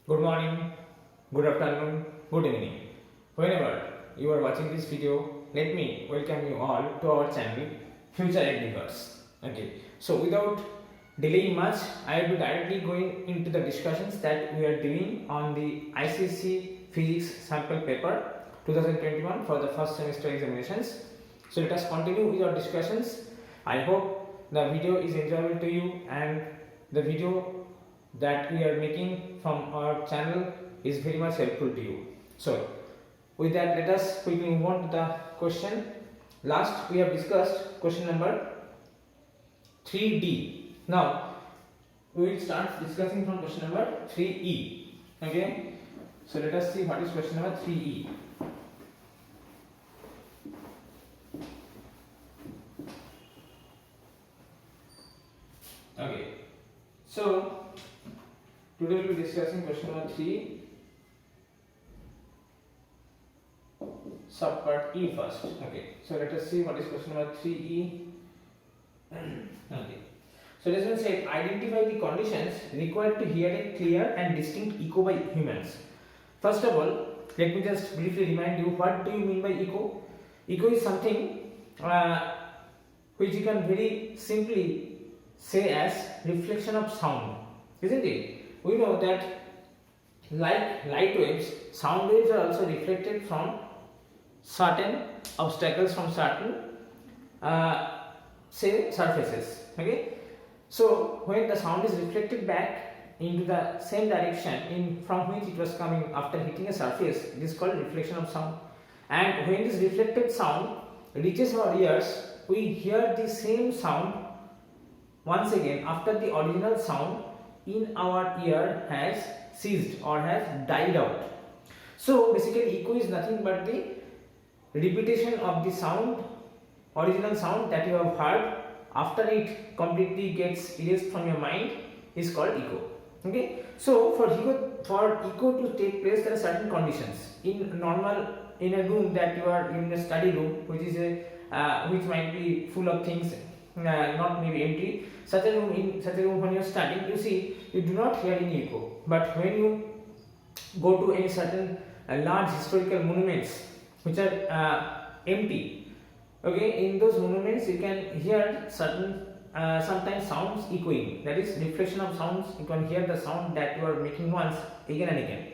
Good morning, good afternoon, good evening. Whenever you are watching this video, let me welcome you all to our channel Future Agriverse. Okay, so without delaying much, I will be directly going into the discussions that we are doing on the ICSE Physics sample paper 2021 for the first semester examinations. So let us continue with our discussions. I hope the video is enjoyable to you and the video that we are making from our channel is very much helpful to you. So with that, let us quickly move on to the question. Last we have discussed question number 3D. Now we will start discussing from question number 3E. Okay, so let us see what is question number 3E. Okay, so today we will be discussing question number 3, subpart E first. Okay, so let us see what is question number 3E. Okay, so this one said identify the conditions required to hear a clear and distinct echo by humans. First of all, let me just briefly remind you what do you mean by echo. Echo is something which you can very simply say as reflection of sound, isn't it? We know that like light waves, sound waves are also reflected from certain obstacles, from certain say surfaces. Okay, so when the sound is reflected back into the same direction from which it was coming after hitting a surface, it is called reflection of sound. And when this reflected sound reaches our ears, we hear the same sound once again after the original sound in our ear has ceased or has died out. So basically echo is nothing but the repetition of the sound, original sound that you have heard after it completely gets erased from your mind is called echo. Okay, so for echo to take place, there are certain conditions. In a room that you are in a study room, which is which might be full of things, not maybe empty. In such a room when you are studying, you see you do not hear any echo. But when you go to any certain large historical monuments which are empty, okay, in those monuments you can hear certain sometimes sounds echoing, that is reflection of sounds. You can hear the sound that you are making once again and again,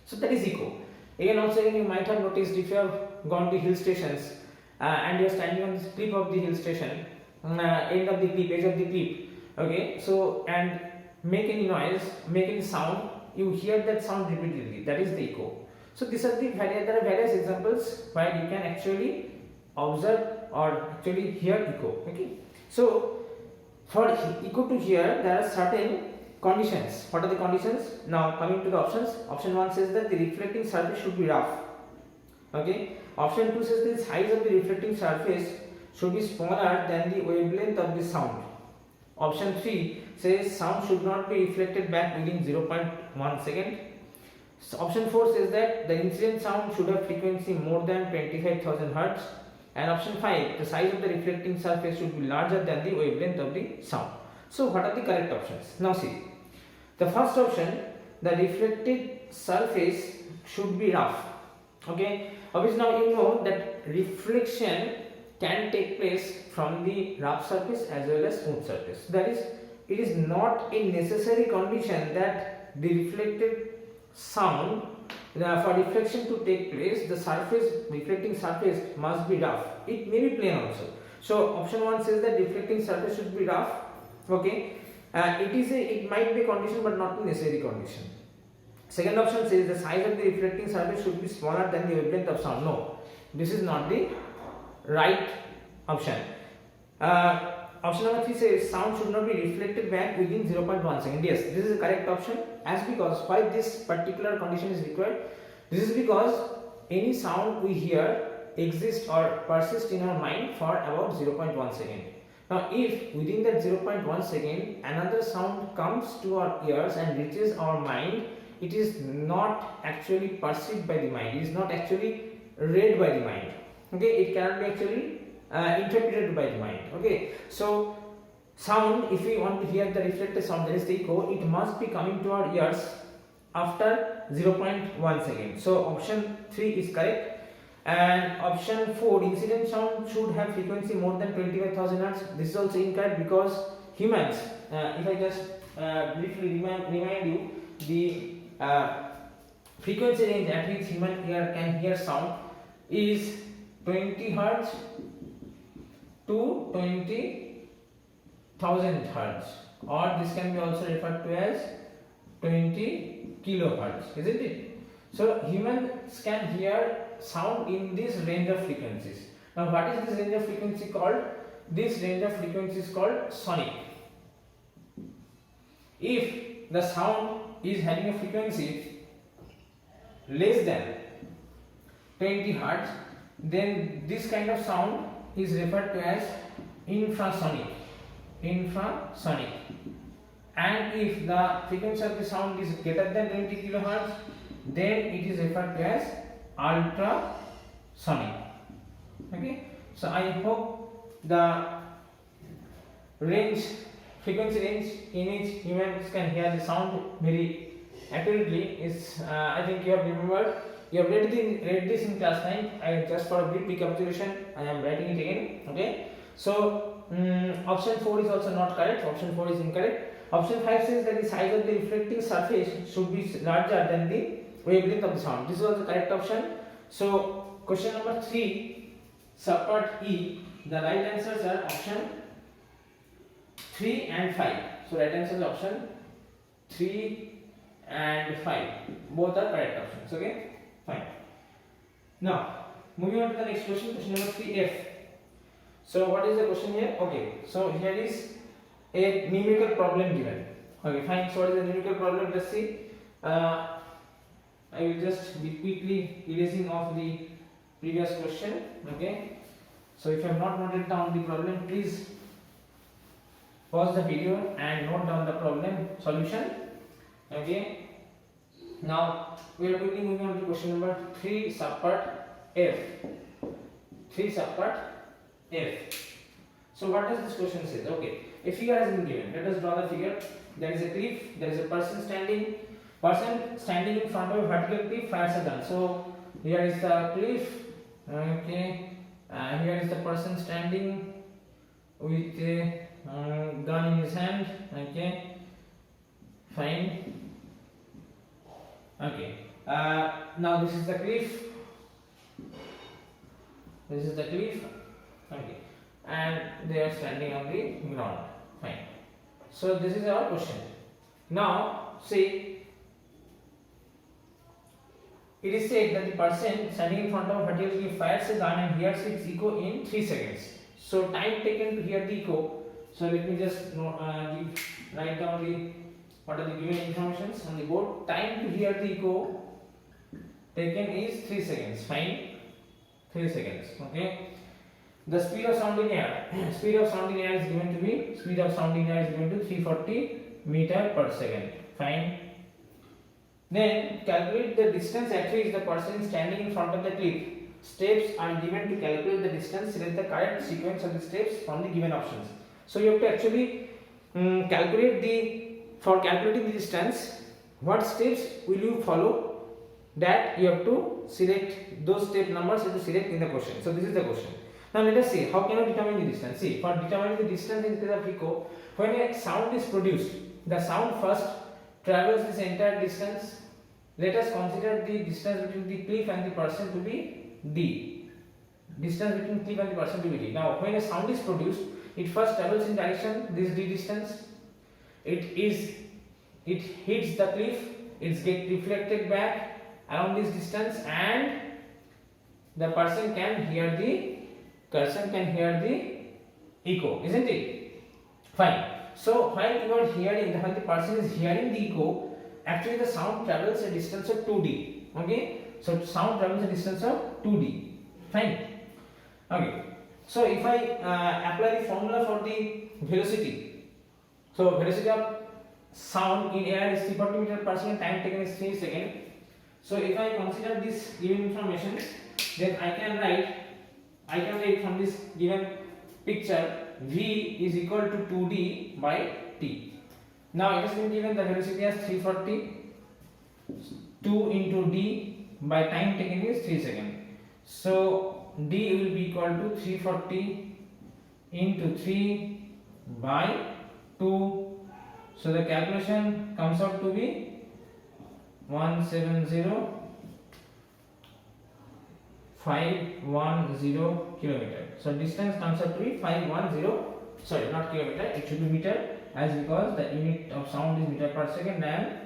so that is echo. Again also you might have noticed if you have gone to hill stations and you are standing on the cliff of the hill station, end of the cliff, edge of the cliff, okay, so and make any noise, make any sound, you hear that sound repeatedly, that is the echo. So these are there are various examples where you can actually observe or actually hear echo. Okay, so for echo to hear, there are certain conditions. What are the conditions? Now coming to the options. Option 1 says that the reflecting surface should be rough. Okay, option 2 says the size of the reflecting surface should be smaller than the wavelength of the sound. Option 3 says sound should not be reflected back within 0.1 second. So option 4 says that the incident sound should have frequency more than 25,000 Hz. And option 5, the size of the reflecting surface should be larger than the wavelength of the sound. So what are the correct options? Now see, the first option, the reflected surface should be rough. Okay, obviously now you know that reflection can take place from the rough surface as well as smooth surface. That is, it is not a necessary condition that the reflected sound, for reflection to take place, the reflecting surface must be rough. It may be plain also. So option 1 says that reflecting surface should be rough. Okay, it might be a condition but not a necessary condition. Second option says the size of the reflecting surface should be smaller than the wavelength of sound. No, this is not the right option. Option number 3 says sound should not be reflected back within 0.1 second. Yes, this is the correct option. As because why this particular condition is required? This is because any sound we hear exists or persists in our mind for about 0.1 second. Now if within that 0.1 second another sound comes to our ears and reaches our mind, it is not actually perceived by the mind, it is not actually read by the mind. Okay, it cannot be actually interpreted by the mind. Okay, so sound, if we want to hear the reflected sound, that is the echo, it must be coming to our ears after 0.1 second. So option 3 is correct. And option 4, incident sound should have frequency more than 25,000 Hz. This is also incorrect because humans, if I just briefly remind you, the frequency range at which human ear can hear sound is 20 Hz to 20,000 Hz, or this can be also referred to as 20 kilohertz, isn't it? So humans can hear sound in this range of frequencies. Now what is this range of frequency called? This range of frequency is called sonic. If the sound is having a frequency less than 20 Hz, then this kind of sound is referred to as infrasonic. And if the frequency of the sound is greater than 20 kilohertz, then it is referred to as ultrasonic. Okay, so I hope the frequency range in which humans can hear the sound very accurately is, I think you have remembered. You have read this in class 9. Just for a brief recapitulation, I am writing it again. Okay, so option 4 is also not correct. Option 4 is incorrect. Option 5 says that the size of the reflecting surface should be larger than the wavelength of the sound. This was the correct option. So question number 3, subpart E, the right answers are option 3 and 5. So right answer is option 3 and 5. Both are correct options. Okay, fine. Now moving on to the next question, question number 3F. So what is the question here? Okay, so here is a numerical problem given. Okay, fine. So what is the numerical problem? Let's see. I will just be quickly erasing off the previous question. Okay, so if you have not noted down the problem, please pause the video and note down the problem solution. Okay, now we are quickly moving on to question number 3, subpart F. 3, subpart F. So what does this question say? Okay, a figure has been given. Let us draw the figure. There is a cliff, there is a person standing in front of a vertical cliff, fires a gun. So here is the cliff. Okay, here is the person standing with a gun in his hand. Okay, fine. Okay, now this is the cliff. Okay, and they are standing on the ground. Fine. So this is our question. Now see, it is said that the person standing in front of a vertical cliff fires a gun and hears its echo in 3 seconds. So time taken to hear the echo. So let me just write down what are the given informations on the board. Time to hear the echo taken is 3 seconds. Fine, 3 seconds. Okay. The speed of sound in air. Speed of sound in air is given to me. Speed of sound in air is given to 340 meter per second. Fine. Then calculate the distance at which the person is standing in front of the cliff. Steps are given to calculate the distance. Select the correct sequence of the steps from the given options. So you have to actually for calculating the distance, what steps will you follow? That you have to select those step numbers you have to select in the question. So this is the question. Now let us see how can we determine the distance. See, for determining the distance in case of echo, when a sound is produced, the sound first travels this entire distance. Let us consider the distance between the cliff and the person to be d. Distance between cliff and the person to be d. Now when a sound is produced, it first travels in direction this d distance. It hits the cliff. It gets reflected back along this distance, and the person can hear the echo, isn't it? Fine. So while the person is hearing the echo, actually the sound travels a distance of 2d. Okay, so sound travels a distance of 2d. Fine. Okay, so if I apply the formula for the velocity, so velocity of sound in air is 340 meter per second, time taken is 3 seconds. So if I consider this given information, then I can write from this given picture v is equal to 2d by t. Now it has been given the velocity as 340 2 into d by time taken is 3 seconds. So d will be equal to 340 into 3 by 2. So the calculation comes out to be 170,510 kilometer. So distance comes out to be 510, sorry, not kilometer, it should be meter, as because the unit of sound is meter per second and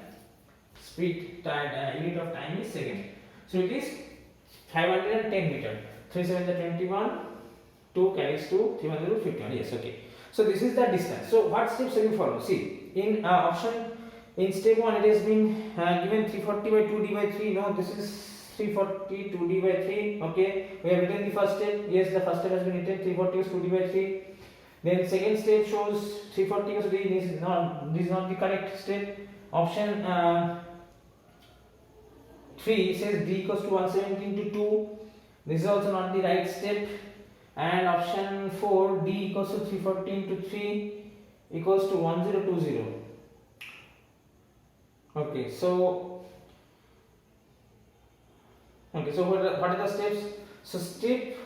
speed unit of time is second. So it is 510 meter. 3 7 21, 2 carries 2, 3 1 51. Yes, okay. So this is the distance. So what steps will you follow? See, in option, in step 1 it has been given 340 by 2d by 3. No, this is 340 2d by 3. Okay, we have written the first step. Yes, the first step has been written. 340 is 2d by 3. Then second step shows 340 is 3. This is not the correct step. Option 3 says d equals to 170 into 2. This is also not the right step. And option 4, d equals to 340 into 3 equals to 1020. Okay, so what are the steps? So step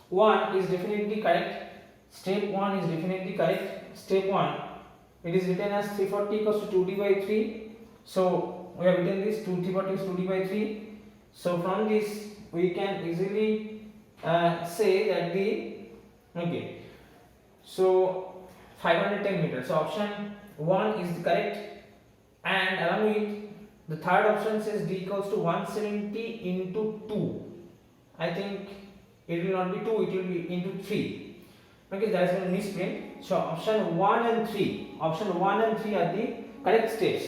1 is definitely correct. Step 1 is definitely correct. Step 1, it is written as 340 equals to 2d by 3. So we have written this 340 is 2d by 3. So from this we can easily say that so 510 meters. So option 1 is correct, and along with the third option says d equals to 170 into 2. I think it will not be 2, it will be into 3. Okay, there is a misprint. So option 1 and 3 are the correct steps.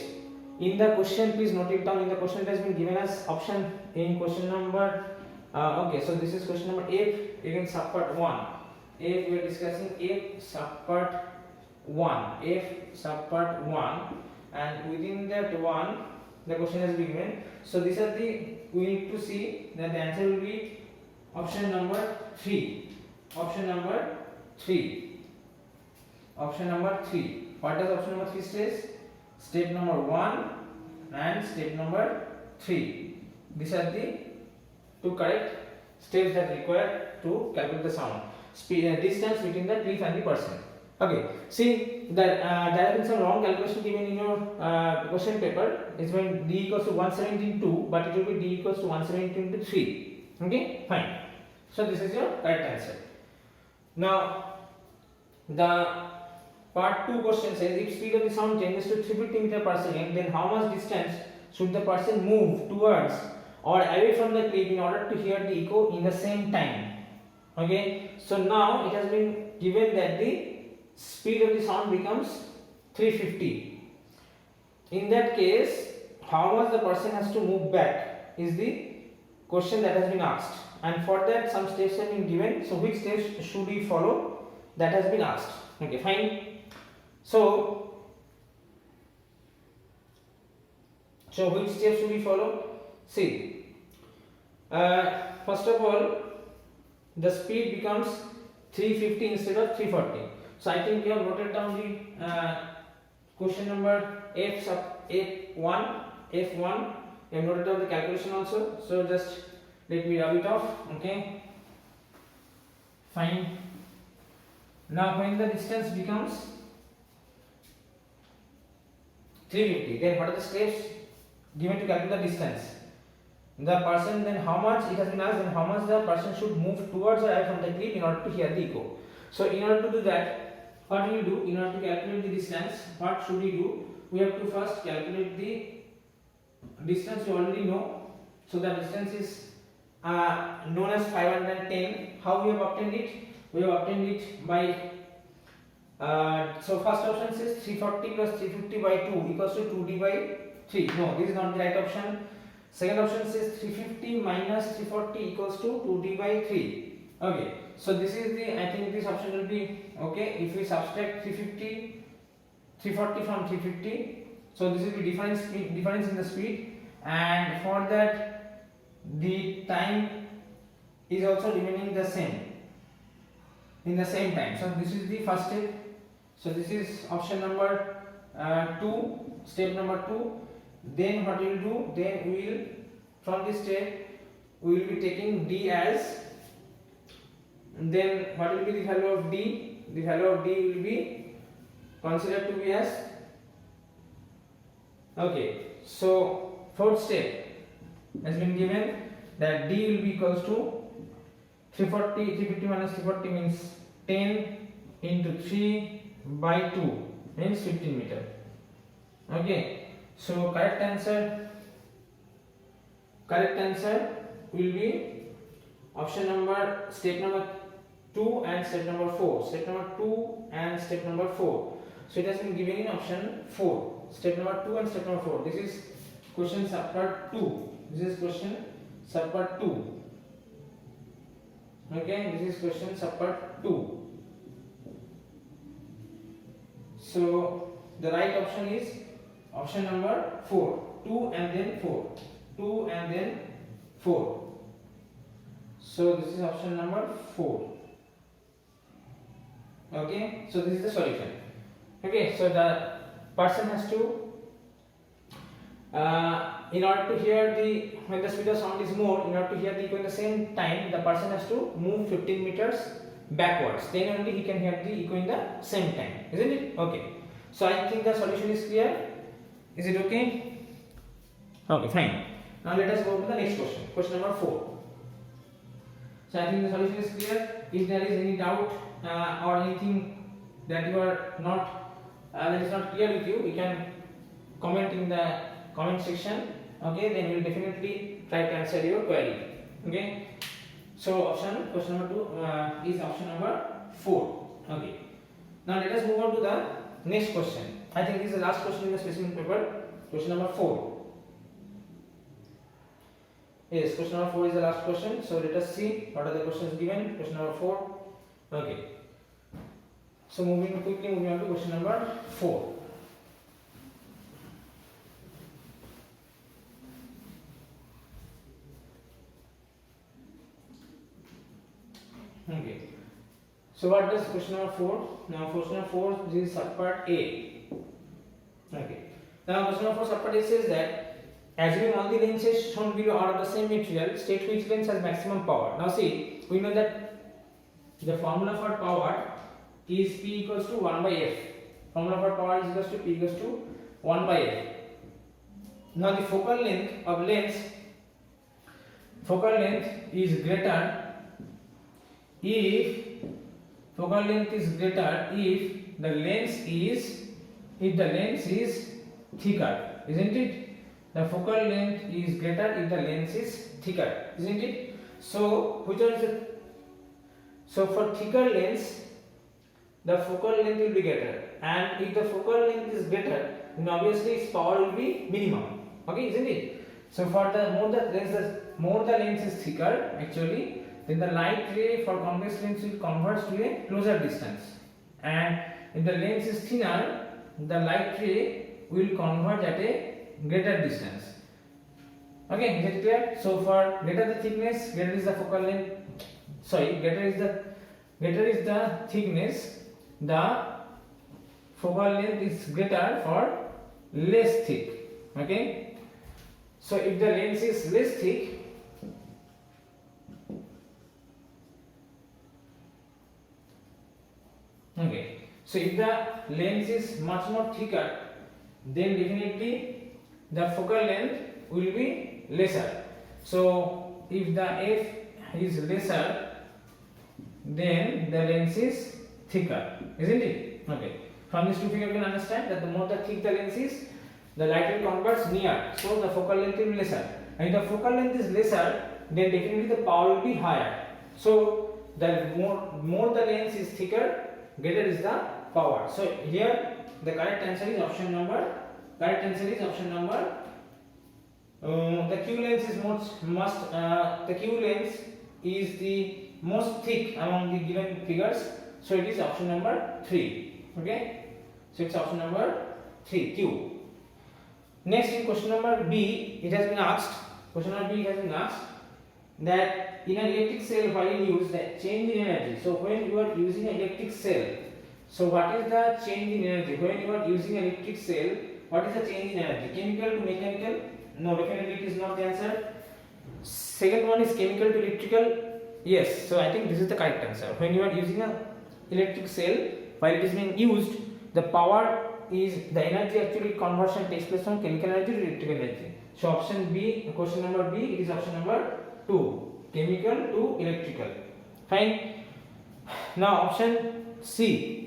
In the question, please note it down. In the question, it has been given as option in question number. Okay, so this is question number F, again subpart 1. F, we are discussing F subpart 1. F subpart 1, and within that one, the question has been given. So these are we need to see that the answer will be option number 3. Option number 3. Option number 3. What does option number 3 says? Step number 1 and step number 3. These are the two correct steps that require to calculate the sound. Distance between the cliff and the person. Okay, see that there has been some wrong calculation given in your question paper. It's when d equals to 170 into 2, but it will be d equals to 170 into 3. Okay, fine. So this is your correct answer. Now the part 2 question says, if speed of the sound changes to 350 meters per second, then how much distance should the person move towards or away from the cliff in order to hear the echo in the same time? Okay, so now it has been given that the speed of the sound becomes 350. In that case, how much the person has to move back is the question that has been asked, and for that some steps have been given. So which steps should we follow, that has been asked. Okay, fine. So which steps should we follow? See, first of all, the speed becomes 350 instead of 340. So I think we have noted down the question number F1. We have noted down the calculation also. So just let me rub it off. Okay, fine. Now when the distance becomes 350, then what are the steps given to calculate the distance? The person, then how much it has been asked, then how much the person should move towards or away from the cliff in order to hear the echo. So in order to do that, what will you do? In order to calculate the distance, what should we do? We have to first calculate the distance you already know. So the distance is known as 510. How we have obtained it? We have obtained it by so first option says 340 plus 350 by 2 equals to 2d by 3. No, this is not the right option. Second option says 350 minus 340 equals to 2d by 3. Okay, so this is the, I think this option will be okay. If we subtract 340 from 350, so this will be difference in the speed, and for that the time is also remaining the same in the same time. So this is the first step. So this is option number 2, step number 2. then what we will do, then we will from this step we will be taking d as, then what will be the value of d? The value of d will be considered to be as, okay, so fourth step has been given that d will be equals to 350 minus 340 means 10 into 3 by 2 means 15 meter. Okay, so correct answer will be option number, step number 2 and step number 4. Step number 2 and step number 4. So it has been given in option 4. Step number 2 and step number 4. This is question subpart 2. This is question subpart 2. Okay, this is question subpart 2. So the right option is option number 4. 2 and then 4. 2 and then 4. So this is option number 4. Okay, so this is the solution. Okay, so the person has to in order to hear the, when the speed of sound is more, in order to hear the echo in the same time, the person has to move 15 meters backwards, then only he can hear the echo in the same time, isn't it? Okay, so I think the solution is clear. Is it okay? Okay, fine. Now let us go to the next question, question number 4. So I think the solution is clear. If there is any doubt or anything that you are not that is not clear with you, you can comment in the comment section. Okay, then we will definitely try to answer your query. Okay, so question number 2 is option number 4. Okay, now let us move on to the next question. I think this is the last question in the specimen paper, question number 4. Yes, question number 4 is the last question. So let us see what are the questions given. Question number 4. Okay, so moving on to question number 4. Okay, so what does question number 4? Now question number 4, this is subpart A. Okay, now question number 4 subpart A says that assuming all the lenses shown below are of the same material, state which lens has maximum power. Now see, we know that the formula for power is P equals to 1 by F. Formula for power is equals to P equals to 1 by F. Now the focal length of lens, focal length is greater if the lens is thicker, isn't it? The focal length is greater if the lens is thicker, isn't it? So which one is it? So for thicker lens, the focal length will be greater, and if the focal length is greater, then obviously its power will be minimum. Okay, isn't it? So for the more the lens is thicker, actually, then the light ray for convex lens will converge to a closer distance, and if the lens is thinner, the light ray will converge at a greater distance. Okay, is it clear? So for greater the thickness, greater is the focal length. Sorry, greater is the thickness, the focal length is greater for less thick. Okay, so if the lens is less thick, okay, so if the lens is much more thicker, then definitely the focal length will be lesser. So if the f is lesser, then the lens is thicker, isn't it? Okay, from this two figure you can understand that the more the thick the lens is, the light will converge near, so the focal length will be lesser, and if the focal length is lesser, then definitely the power will be higher. So the more the lens is thicker, greater is the power. So here the correct answer is option number. The Q lens is the most thick among the given figures, so it is option number 3. Okay, so it's option number 3, Q. Next in question number B, it has been asked. Question number B has been asked that in an electric cell, while you use the change in energy. So when you are using an electric cell, so what is the change in energy? When you are using an electric cell, What is the change in energy? Chemical to mechanical? No, definitely it is not the answer. Second one is chemical to electrical. Yes, so I think this is the correct answer. When you are using a electric cell, while it is being used, the power is the energy actually conversion takes place from chemical energy to electrical energy. So option B, question number B, it is option number 2, chemical to electrical. Fine. Now option C.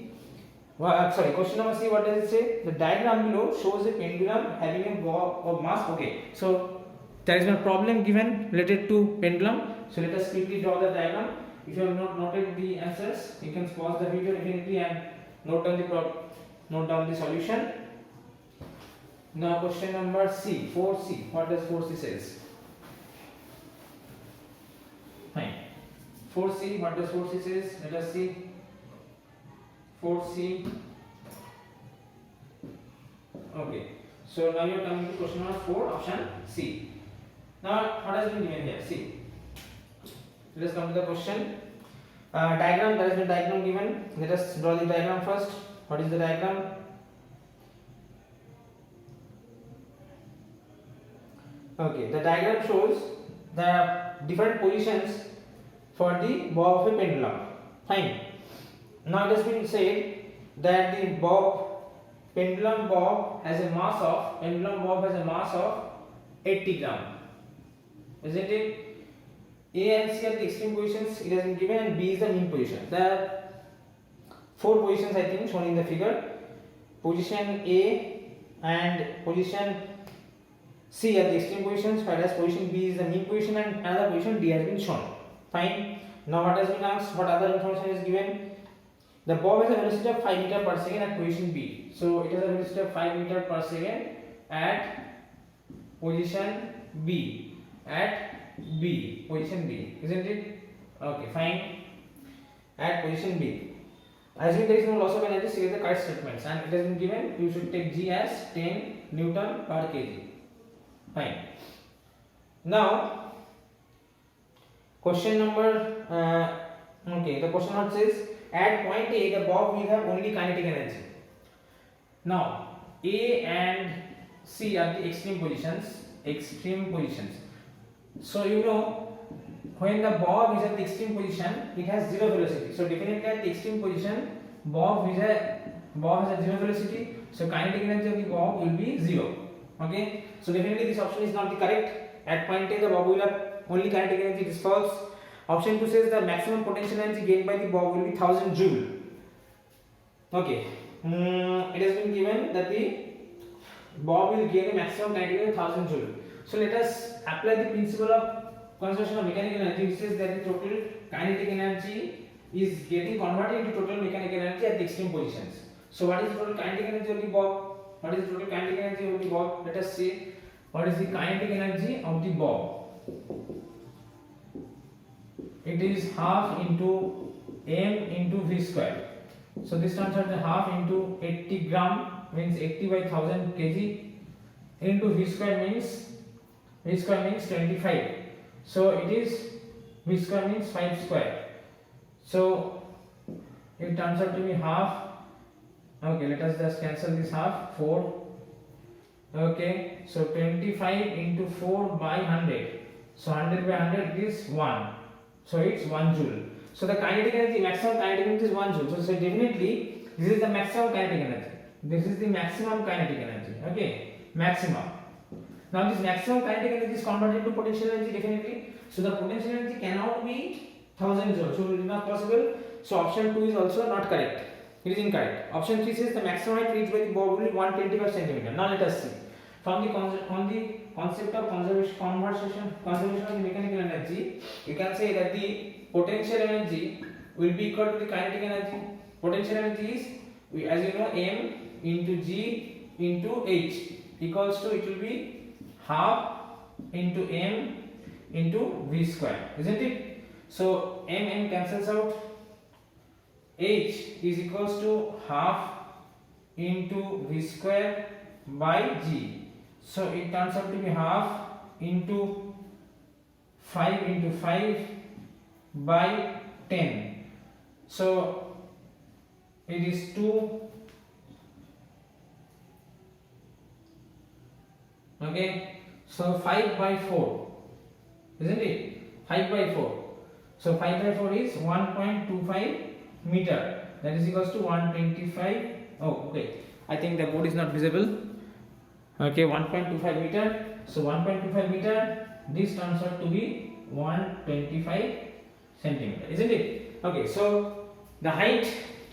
Sorry, question number C, what does it say? The diagram below shows a pendulum having a bob of mass. Okay, so there is a problem given related to pendulum. So let us quickly draw the diagram. If you have not noted the answers, you can pause the video definitely and note down the solution. Now question number C, 4C. What does 4C says? Fine. 4C, what does 4C says? Let us see. 4C. Okay. So now you are coming to question number 4, option C. Now what has been given here? See. Let us come to the question. Diagram. There has been diagram given. Let us draw the diagram first. What is the diagram? Okay. The diagram shows the different positions for the bob of a pendulum. Fine. Now it has been said that the pendulum bob has a mass of 80 gram. Isn't it? A and C are the extreme positions it has been given, and B is the mean position. There are 4 positions I think shown in the figure. Position A and position C are the extreme positions, whereas position B is the mean position, and another position D has been shown. Fine. Now what has been asked? What other information is given? The bob has a velocity of 5 meter per second at position B. So it has a velocity of 5 meter per second at position B. Position B, isn't it? Okay, fine. At position B. Assuming there is no loss of energy, select the correct statements, and it has been given. You should take G as 10 Newton per kg. Fine. Now, question number. The question number says, at point A, the bob will have only kinetic energy. Now, A and C are the extreme positions. So you know, when the bob is at the extreme position, it has zero velocity. So definitely at the extreme position, bob has a zero velocity. So kinetic energy of the bob will be 0. Okay. So definitely this option is not the correct. At point A, the bob will have only kinetic energy. It is false. Option 2 says the maximum potential energy gained by the bob will be 1000 joule. Okay. It has been given that the bob will gain a maximum kinetic energy of 1000 joule. So let us apply the principle of conservation of mechanical energy, which says that the total kinetic energy is getting converted into total mechanical energy at the extreme positions. So what is the total kinetic energy of the bob? Let us see what is the kinetic energy of the bob. It is half into m into v square. So this turns out to half into 80 gram means 80 by 1000 kg into v square means 25. So it is v square means 5 square. So it turns out to be half. Okay, let us just cancel this half. 4. Okay, so 25 into 4 by 100. So 100 by 100 is 1. So it's 1 joule. So the kinetic energy, maximum kinetic energy is 1 joule. So definitely this is the maximum kinetic energy. This is the maximum kinetic energy. Okay, maximum. Now this maximum kinetic energy is converted to potential energy definitely. So the potential energy cannot be 1000 joules. So it is not possible. So option 2 is also not correct. It is incorrect. Option 3 says the maximum height reached by the bob will be 125 cm. Now let us see. From the concept of conservation of the mechanical energy, you can say that the potential energy will be equal to the kinetic energy. Potential energy is, as you know, m into g into h equals to, it will be half into m into v square, isn't it? So m cancels out. H is equals to half into v square by g. So it turns out to be half into 5 by 10. So it is 2 Okay, so 5 by 4, isn't it? 5 by 4. So 5 by 4 is 1.25 meter. That is equals to 125. Oh, okay. I think the board is not visible. Okay, 1.25 meter. So 1.25 meter. This turns out to be 125 centimeter, isn't it? Okay, so the height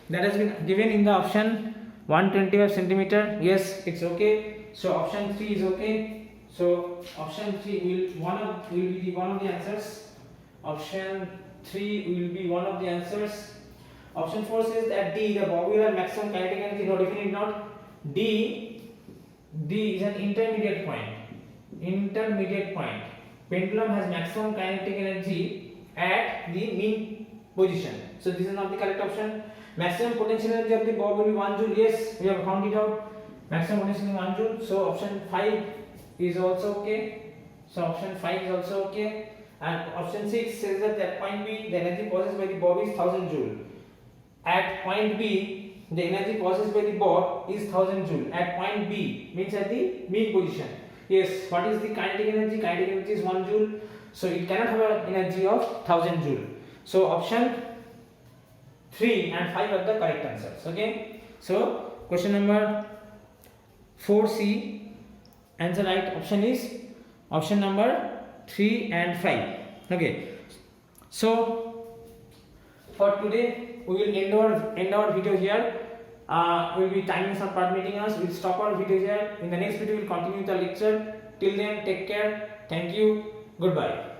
that has been given in the option 125 centimeter. Yes, it's okay. So option 3 is okay. So option 3 will be one of the answers. Option 3 will be one of the answers. Option 4 says that D, the bobular maximum kinetic energy. No, definitely not. D is an intermediate point. Intermediate point. Pendulum has maximum kinetic energy at the mean position. So this is not the correct option. Maximum potential energy of the bob will be 1 joule. Yes, we have found it out. Maximum potential is 1 joule. So option 5 is also okay. So option 5 is also okay. And option 6 says that at point B, the energy possessed by the bob is 1000 joule. At point B, the energy possessed by the bob is 1000 joule. At point B means at the mean position. Yes, what is the kinetic energy? Kinetic energy is 1 joule. So it cannot have an energy of 1000 joule. So option 3 and 5 are the correct answers. Okay. So question number 4C, answer right option is option number 3 and 5. Okay. So for today we will end our video here. We will be timing some permitting us. We will stop our video here. In the next video we will continue the lecture. Till then, take care. Thank you. Goodbye.